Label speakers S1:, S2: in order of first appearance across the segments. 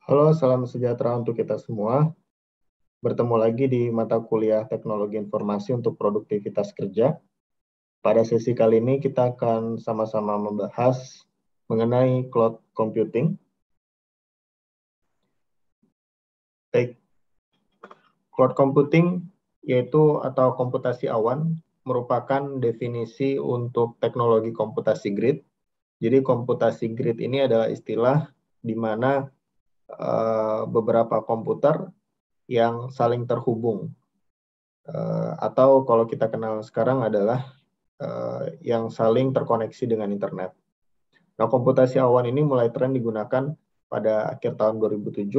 S1: Halo, salam sejahtera untuk kita semua. Bertemu lagi di mata kuliah Teknologi Informasi untuk Produktivitas Kerja. Pada sesi kali ini kita akan sama-sama membahas mengenai cloud computing. Baik, cloud computing yaitu atau komputasi awan merupakan definisi untuk teknologi komputasi grid. Jadi komputasi grid ini adalah istilah di mana beberapa komputer yang saling terhubung. Atau kalau kita kenal sekarang adalah yang saling terkoneksi dengan internet. Nah, komputasi awan ini mulai tren digunakan pada akhir tahun 2007,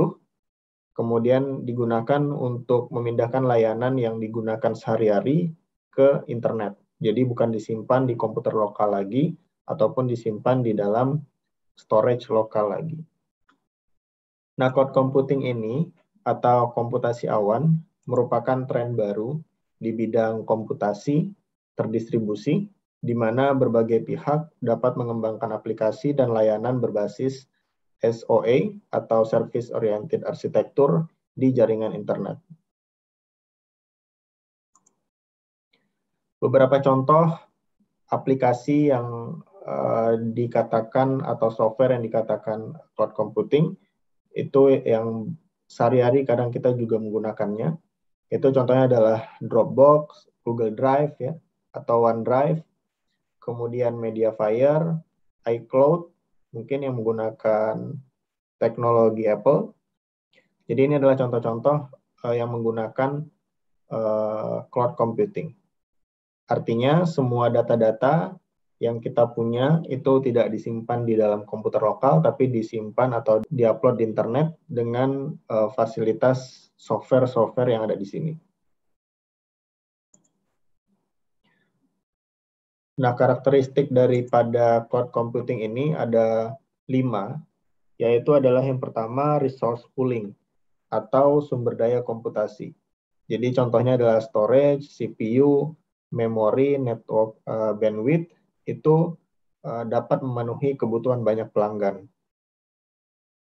S1: kemudian digunakan untuk memindahkan layanan yang digunakan sehari-hari ke internet. Jadi bukan disimpan di komputer lokal lagi, ataupun disimpan di dalam storage lokal lagi. Nah, cloud computing ini atau komputasi awan merupakan tren baru di bidang komputasi terdistribusi, di mana berbagai pihak dapat mengembangkan aplikasi dan layanan berbasis SOA atau Service Oriented Architecture di jaringan internet. Beberapa contoh aplikasi yang dikatakan atau software yang dikatakan cloud computing itu yang sehari-hari kadang kita juga menggunakannya. Itu contohnya adalah Dropbox, Google Drive ya, atau OneDrive, kemudian Mediafire, iCloud, mungkin yang menggunakan teknologi Apple. Jadi ini adalah contoh-contoh yang menggunakan cloud computing. Artinya semua data-data yang kita punya itu tidak disimpan di dalam komputer lokal, tapi disimpan atau diupload di internet dengan fasilitas software-software yang ada di sini. Nah, karakteristik daripada cloud computing ini ada 5, yaitu adalah yang pertama resource pooling atau sumber daya komputasi. Jadi contohnya adalah storage, CPU, memori, network bandwidth, itu dapat memenuhi kebutuhan banyak pelanggan.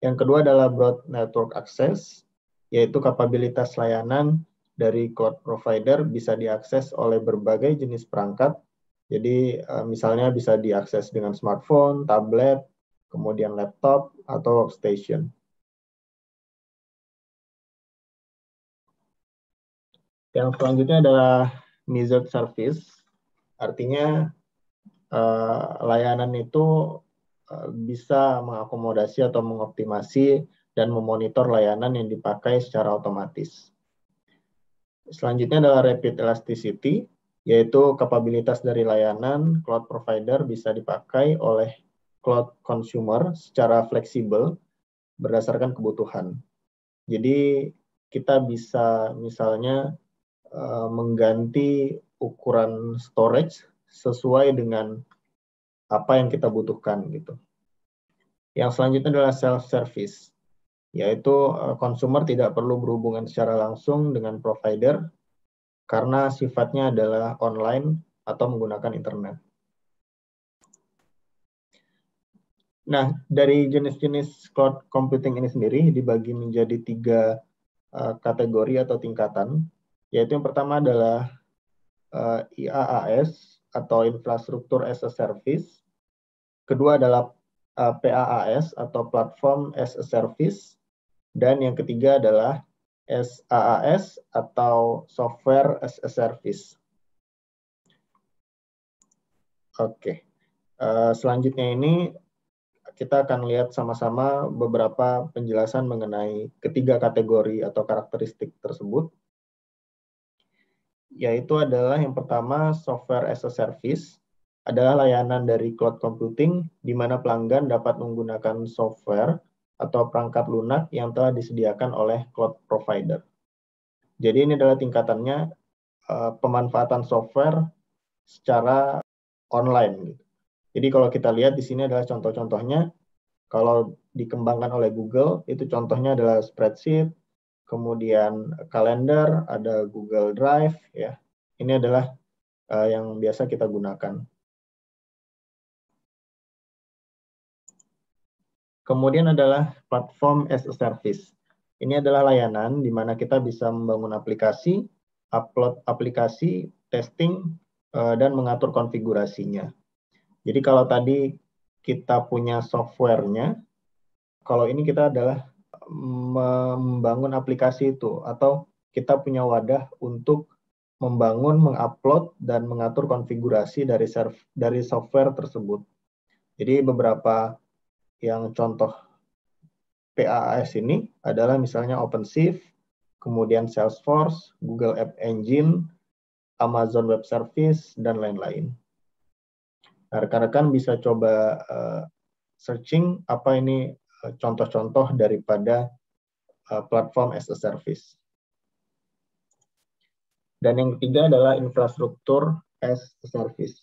S1: Yang kedua adalah broad network access, yaitu kapabilitas layanan dari cloud provider bisa diakses oleh berbagai jenis perangkat. Jadi misalnya bisa diakses dengan smartphone, tablet, kemudian laptop, atau workstation. Yang selanjutnya adalah measured service, artinya layanan itu bisa mengakomodasi atau mengoptimasi dan memonitor layanan yang dipakai secara otomatis. Selanjutnya adalah rapid elasticity, yaitu kapabilitas dari layanan cloud provider bisa dipakai oleh cloud consumer secara fleksibel berdasarkan kebutuhan. Jadi kita bisa misalnya mengganti ukuran storage sesuai dengan apa yang kita butuhkan gitu. Yang selanjutnya adalah self-service, yaitu consumer tidak perlu berhubungan secara langsung dengan provider karena sifatnya adalah online atau menggunakan internet. Nah, dari jenis-jenis cloud computing ini sendiri dibagi menjadi 3 kategori atau tingkatan, yaitu yang pertama adalah IaaS atau Infrastructure as a Service, kedua adalah PaaS atau Platform as a Service, dan yang ketiga adalah SaaS atau Software as a Service. Oke, selanjutnya ini kita akan lihat sama-sama beberapa penjelasan mengenai ketiga kategori atau karakteristik tersebut, yaitu adalah yang pertama Software as a Service, adalah layanan dari cloud computing di mana pelanggan dapat menggunakan software atau perangkat lunak yang telah disediakan oleh cloud provider. Jadi ini adalah tingkatannya pemanfaatan software secara online. Jadi kalau kita lihat di sini adalah contoh-contohnya. Kalau dikembangkan oleh Google, itu contohnya adalah spreadsheet, kemudian kalender, ada Google Drive, ya. Ini adalah yang biasa kita gunakan. Kemudian adalah platform as a service. Ini adalah layanan di mana kita bisa membangun aplikasi, upload aplikasi, testing, dan mengatur konfigurasinya. Jadi kalau tadi kita punya software-nya, kalau ini kita adalah membangun aplikasi itu, atau kita punya wadah untuk membangun, mengupload, dan mengatur konfigurasi dari software tersebut. Jadi beberapa yang contoh PaaS ini adalah misalnya OpenShift, kemudian Salesforce, Google App Engine, Amazon Web Service, dan lain-lain. Nah, rekan-rekan bisa coba searching apa ini contoh-contoh daripada platform as a service. Dan yang ketiga adalah infrastruktur as a service.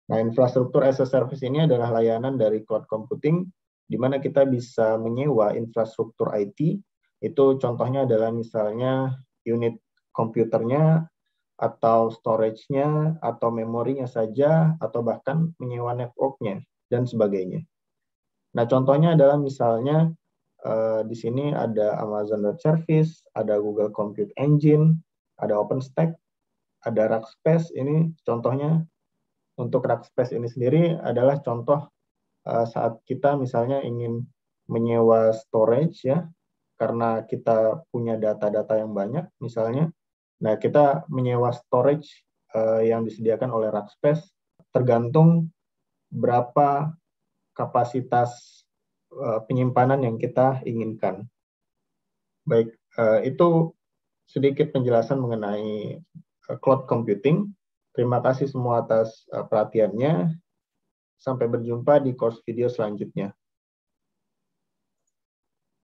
S1: Nah, infrastruktur as a service ini adalah layanan dari cloud computing, di mana kita bisa menyewa infrastruktur IT. Itu contohnya adalah misalnya unit komputernya, atau storage-nya, atau memorinya saja, atau bahkan menyewa network-nya, dan sebagainya. Nah, contohnya adalah misalnya di sini ada Amazon Web Service, ada Google Compute Engine, ada OpenStack, ada Rackspace. Ini contohnya. Untuk Rackspace ini sendiri adalah contoh saat kita misalnya ingin menyewa storage ya, karena kita punya data-data yang banyak misalnya. Nah, kita menyewa storage yang disediakan oleh Rackspace tergantung berapa kapasitas penyimpanan yang kita inginkan. Baik, itu sedikit penjelasan mengenai cloud computing. Terima kasih semua atas perhatiannya. Sampai berjumpa di course video selanjutnya.